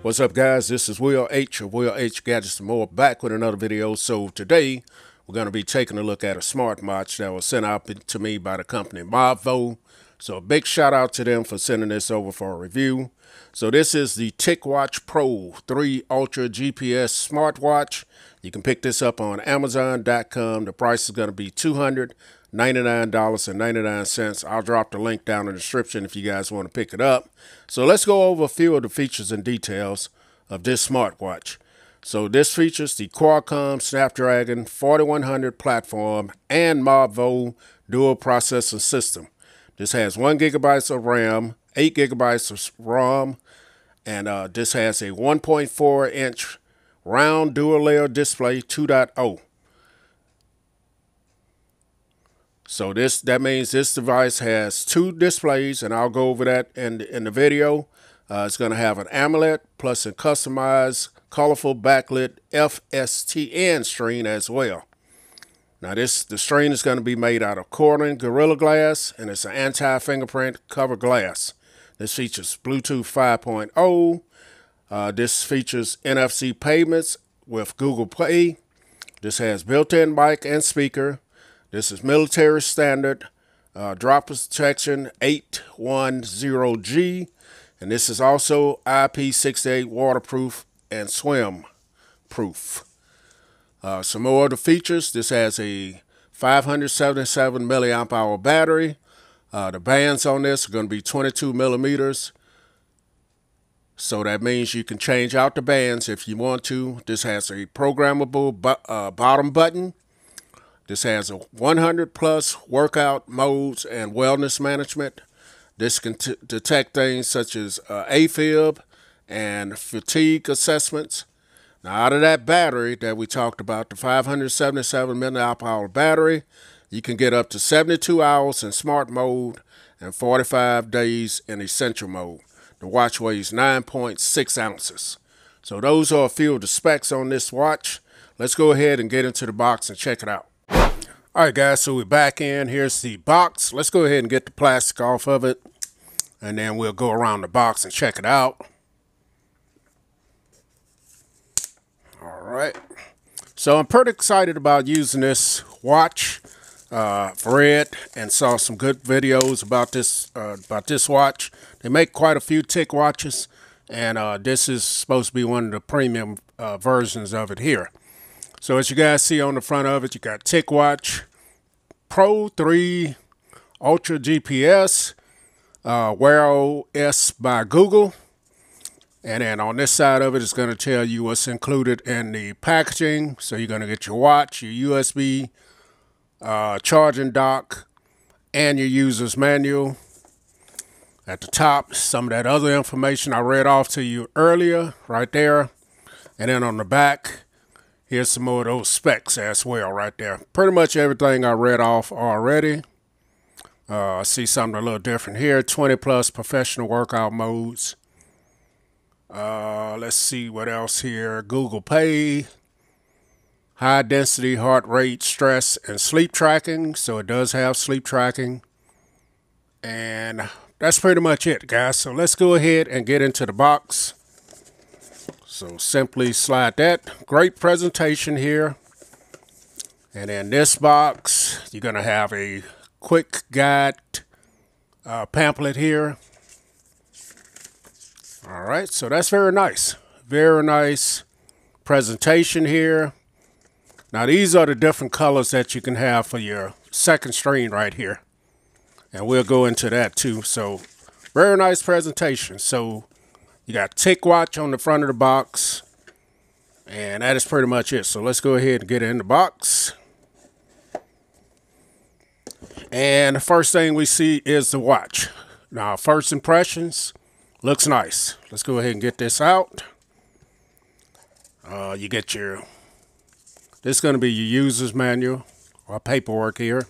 What's up, guys? This is Will H of Will H Gadgets and More, back with another video. So today we're going to be taking a look at a smartwatch that was sent out to me by the company Mobvoi. So a big shout out to them for sending this over for a review. So this is the TicWatch Pro 3 Ultra GPS smartwatch. You can pick this up on Amazon.com. The price is going to be $299.99. I'll drop the link down in the description if you guys want to pick it up. So let's go over a few of the features and details of this smartwatch. So this features the Qualcomm Snapdragon 4100 platform and Mobvoi dual processor system. This has 1 GB of RAM, 8 GB of ROM, and this has a 1.4-inch round dual layer display 2.0. So that means this device has 2 displays, and I'll go over that in the video. It's going to have an AMOLED plus a customized colorful backlit FSTN screen as well. Now the screen is going to be made out of Corning Gorilla Glass, and it's an anti-fingerprint cover glass. This features Bluetooth 5.0. This features NFC payments with Google Play. This has built-in mic and speaker. This is military standard dropper protection 810G. And this is also IP68 waterproof and swim proof. Some more of the features. This has a 577 milliamp hour battery. The bands on this are going to be 22 millimeters. So that means you can change out the bands if you want to. This has a programmable bottom button. This has a 100+ workout modes and wellness management. This can detect things such as AFib and fatigue assessments. Now, out of that battery that we talked about, the 577 milliamp hour battery, you can get up to 72 hours in smart mode and 45 days in essential mode. The watch weighs 9.6 ounces. So those are a few of the specs on this watch. Let's go ahead and get into the box and check it out. All right, guys, so we're back in. Here's the box. Let's go ahead and get the plastic off of it, and then we'll go around the box and check it out. All right. So I'm pretty excited about using this watch. I've read and saw some good videos about this watch. They make quite a few TicWatches, and this is supposed to be one of the premium versions of it here. So as you guys see on the front of it, you got TicWatch Pro 3 Ultra GPS, Wear OS by Google. And then on this side of it, it's going to tell you what's included in the packaging. So you're going to get your watch, your USB charging dock, and your user's manual. At the top, some of that other information I read off to you earlier, right there. And then on the back, here's some more of those specs as well right there. Pretty much everything I read off already. I see something a little different here. 20+ professional workout modes. Let's see what else here. Google Pay. High density heart rate, stress, and sleep tracking. So it does have sleep tracking. And that's pretty much it, guys. So let's go ahead and get into the box. So simply slide that. Great presentation here. And in this box, you're going to have a quick guide pamphlet here. All right, so that's very nice. Very nice presentation here. Now these are the different colors that you can have for your second screen right here. And we'll go into that too. So very nice presentation. So you got TicWatch on the front of the box, and that is pretty much it. So let's go ahead and get it in the box. And the first thing we see is the watch. Now, first impressions, looks nice. Let's go ahead and get this out. You get this is going to be your user's manual or paperwork here.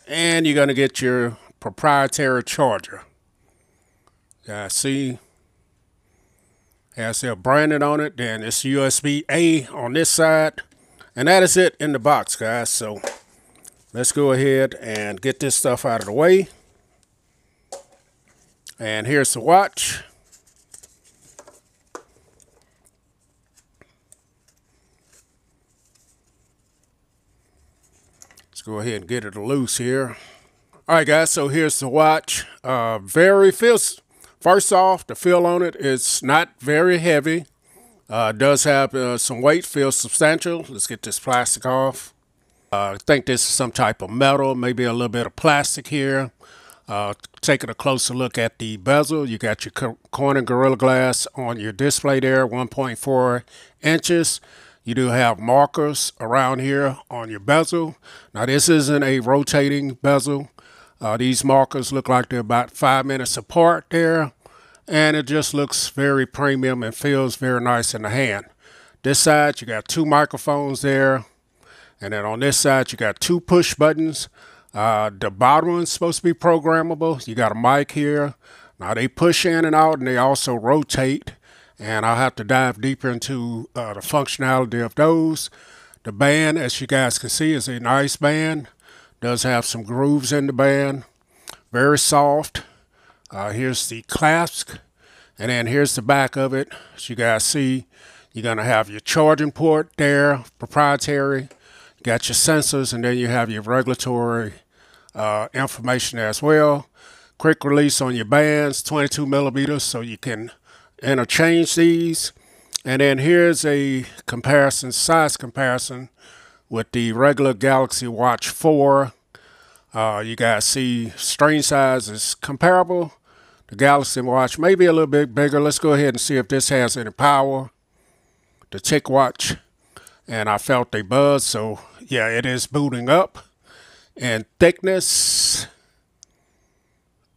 And you're going to get your proprietary charger. See, has their branding on it. Then it's USB-A on this side. And that is it in the box, guys. So let's go ahead and get this stuff out of the way. And here's the watch. Let's go ahead and get it loose here. All right, guys, so here's the watch. Very feels, first off, the feel on it is not very heavy. It does have some weight, feels substantial. Let's get this plastic off. I think this is some type of metal, maybe a little bit of plastic here. Taking a closer look at the bezel, you got your Corning Gorilla Glass on your display there, 1.4 inches. You do have markers around here on your bezel. Now this isn't a rotating bezel. These markers look like they're about 5 minutes apart there, and it just looks very premium and feels very nice in the hand. This side you got 2 microphones there, and then on this side you got 2 push buttons. The bottom one's supposed to be programmable. You got a mic here. Now they push in and out, and they also rotate. And I'll have to dive deeper into the functionality of those. The band, as you guys can see, is a nice band. Does have some grooves in the band. Very soft. Here's the clasp. And then here's the back of it. As you guys see, you're going to have your charging port there, proprietary. You got your sensors, and then you have your regulatory information as well. Quick release on your bands, 22 millimeters, so you can interchange these. And then here's a comparison, size comparison with the regular Galaxy Watch 4. You guys see screen size is comparable. The Galaxy Watch may be a little bit bigger. Let's go ahead and see if this has any power. The TicWatch, and I felt a buzz, so yeah, it is booting up. And thickness,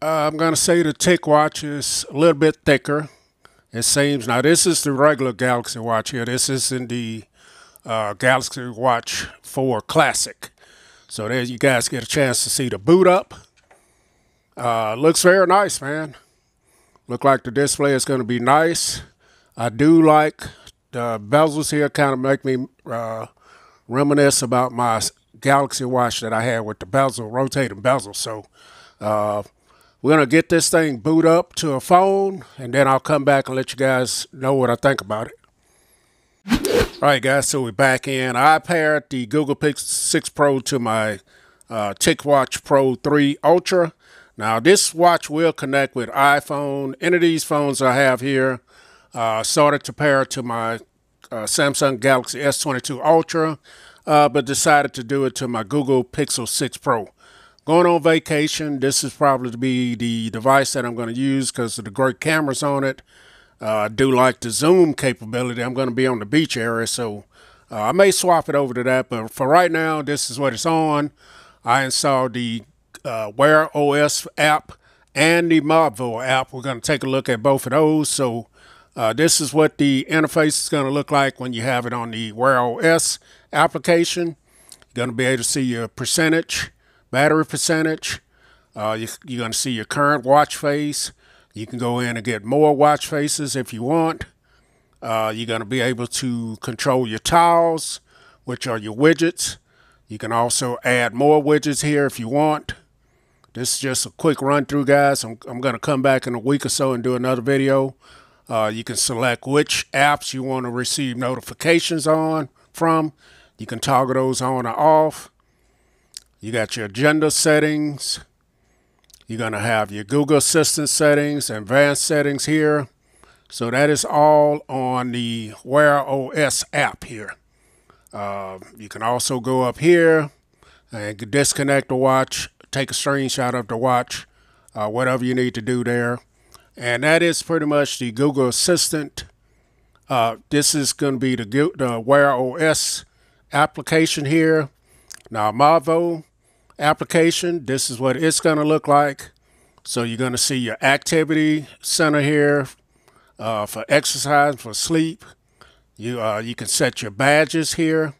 I'm going to say the TicWatch is a little bit thicker. It seems. Now this is the regular Galaxy Watch here. This is in the Galaxy Watch 4 Classic. So there you guys get a chance to see the boot up. Looks very nice, man. Look like the display is going to be nice. I do like the bezels here, kind of make me reminisce about my Galaxy Watch that I had with the bezel, rotating bezel. So we're going to get this thing boot up to a phone, and then I'll come back and let you guys know what I think about it. All right, guys, so we're back in. I paired the Google Pixel 6 Pro to my TicWatch Pro 3 Ultra. Now, this watch will connect with iPhone. Any of these phones I have here started to pair to my Samsung Galaxy S22 Ultra, but decided to do it to my Google Pixel 6 Pro. Going on vacation, this is probably to be the device that I'm going to use because of the great cameras on it. I do like the zoom capability. I'm going to be on the beach area, so I may swap it over to that. But for right now, this is what it's on. I installed the Wear OS app and the Mobvoi app. We're going to take a look at both of those. So this is what the interface is going to look like when you have it on the Wear OS application. You're going to be able to see your percentage, battery percentage. You're going to see your current watch face. You can go in and get more watch faces if you want. You're going to be able to control your tiles, which are your widgets. You can also add more widgets here if you want. This is just a quick run through, guys. I'm going to come back in a week or so and do another video. You can select which apps you want to receive notifications from. You can toggle those on or off. You got your agenda settings. You're going to have your Google Assistant settings, advanced settings here. So that is all on the Wear OS app here. You can also go up here and disconnect the watch, take a screenshot of the watch, whatever you need to do there. And that is pretty much the Google Assistant. This is going to be the Wear OS application here. Now, Mobvoi application, this is what it's going to look like. So you're going to see your activity center here for exercise, for sleep. You can set your badges here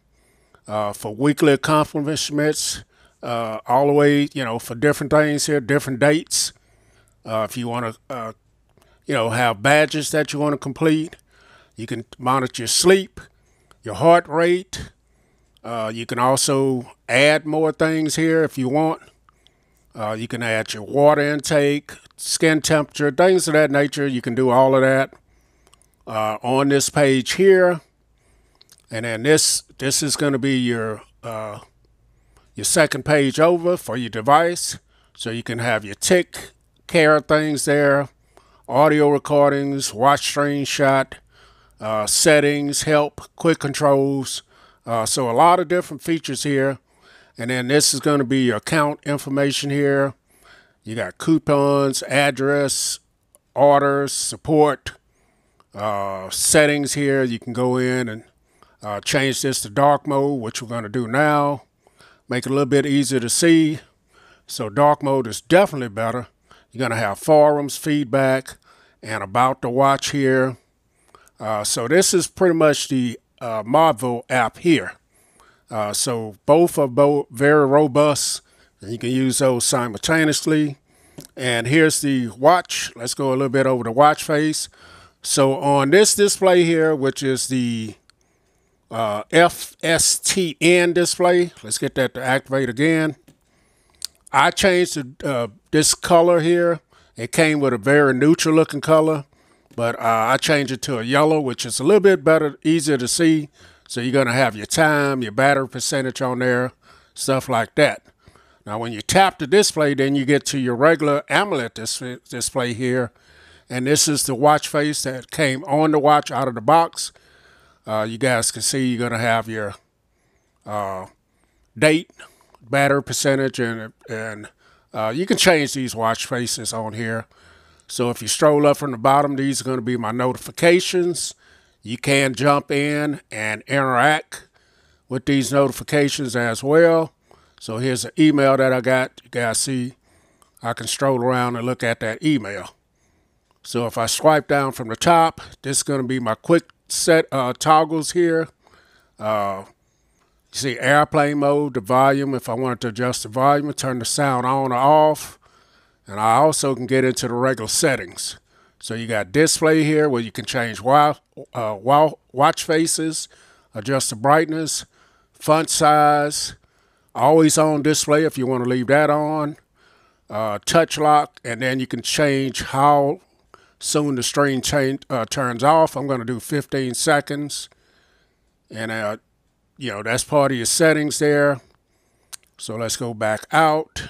for weekly accomplishments, all the way, for different things here, different dates. If you want to, have badges that you want to complete, you can monitor your sleep, your heart rate. You can also add more things here if you want. You can add your water intake, skin temperature, things of that nature. You can do all of that on this page here. And then this is going to be your your second page over for your device. So you can have your tick care things there, audio recordings, watch screenshot, settings, help, quick controls. So a lot of different features here. And then this is going to be your account information here. You got coupons, address, orders, support, settings here. You can go in and change this to dark mode, which we're going to do now. Make it a little bit easier to see. So dark mode is definitely better. You're going to have forums, feedback, and about the watch here. So this is pretty much the Mobvoi app here. So both are very robust, and you can use those simultaneously. And here's the watch. Let's go a little bit over the watch face. So on this display here, which is the FSTN display, let's get that to activate again. I changed this color here. It came with a very neutral looking color, but I changed it to a yellow, which is a little bit better, easier to see. So you're going to have your time, your battery percentage on there, stuff like that. Now, when you tap the display, then you get to your regular AMOLED display here. And this is the watch face that came on the watch out of the box. You guys can see you're going to have your date, battery percentage, and you can change these watch faces on here. So if you stroll up from the bottom, these are going to be my notifications. You can jump in and interact with these notifications as well. So here's an email that I got. You guys see I can stroll around and look at that email. So if I swipe down from the top, this is going to be my quick set toggles here. You see airplane mode, the volume. If I wanted to adjust the volume, turn the sound on or off. And I also can get into the regular settings. So you got display here where you can change watch faces, adjust the brightness, font size, always on display if you want to leave that on, touch lock, and then you can change how soon the screen turns off. I'm going to do 15 seconds. And, you know, that's part of your settings there. So let's go back out.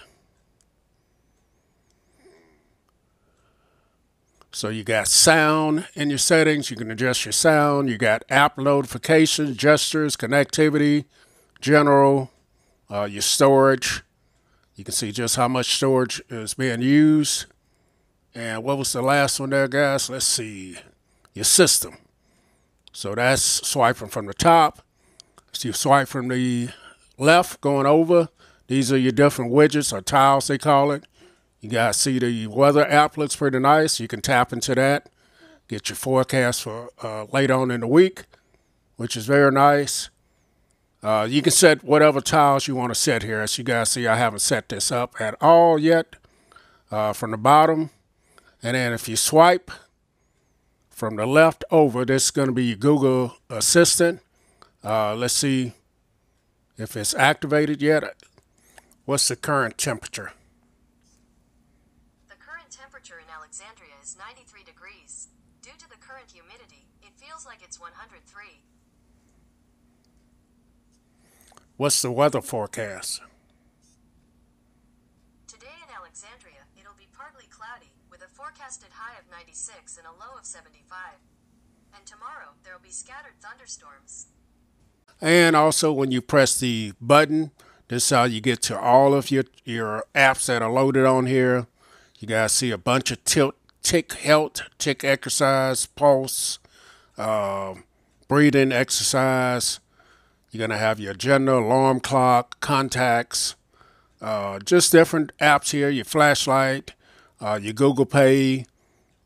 So you got sound in your settings. You can adjust your sound. You got app notifications, gestures, connectivity, general, your storage. You can see just how much storage is being used. And what was the last one there, guys? Let's see. Your system. So that's swiping from the top. So you swipe from the left going over. These are your different widgets or tiles, they call it. You guys see the weather app looks pretty nice. You can tap into that, get your forecast for later on in the week, which is very nice. You can set whatever tiles you want to set here. As you guys see, I haven't set this up at all yet from the bottom. And then if you swipe from the left over, this is going to be your Google Assistant. Let's see if it's activated yet. What's the current temperature? In Alexandria is 93 degrees. Due to the current humidity, it feels like it's 103. What's the weather forecast? Today in Alexandria, it'll be partly cloudy, with a forecasted high of 96 and a low of 75. And tomorrow, there'll be scattered thunderstorms. And also when you press the button, this is how you get to all of your apps that are loaded on here. You guys see a bunch of tick health, tick exercise, pulse, breathing exercise. You're going to have your agenda, alarm clock, contacts, just different apps here. Your flashlight, your Google Pay,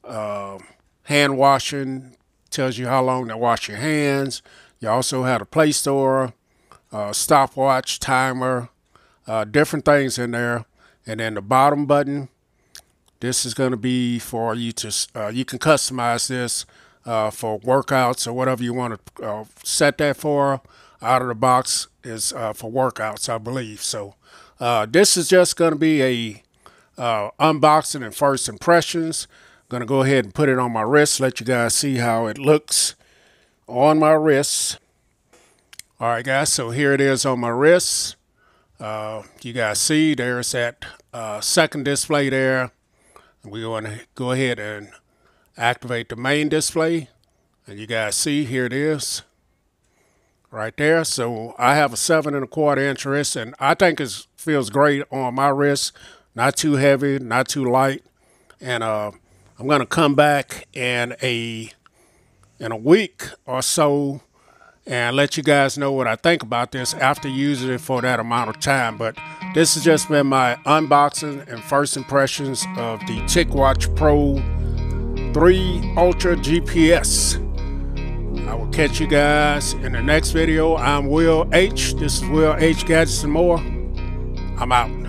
hand washing, tells you how long to wash your hands. You also have a Play Store, stopwatch, timer, different things in there. And then the bottom button, this is going to be for you to, you can customize this for workouts or whatever you want to set that for. Out of the box is for workouts, I believe. So this is just going to be a unboxing and first impressions. I'm going to go ahead and put it on my wrist, let you guys see how it looks on my wrist. All right, guys, so here it is on my wrist. You guys see there's that second display there. We're going to go ahead and activate the main display. And you guys see here it is right there. So I have a 7.25-inch wrist, and I think it feels great on my wrist. Not too heavy, not too light. And I'm going to come back in a week or so and let you guys know what I think about this after using it for that amount of time. But this has just been my unboxing and first impressions of the TicWatch Pro 3 Ultra GPS. I will catch you guys in the next video. I'm Will H. This is Will H Gadgets and More. I'm out.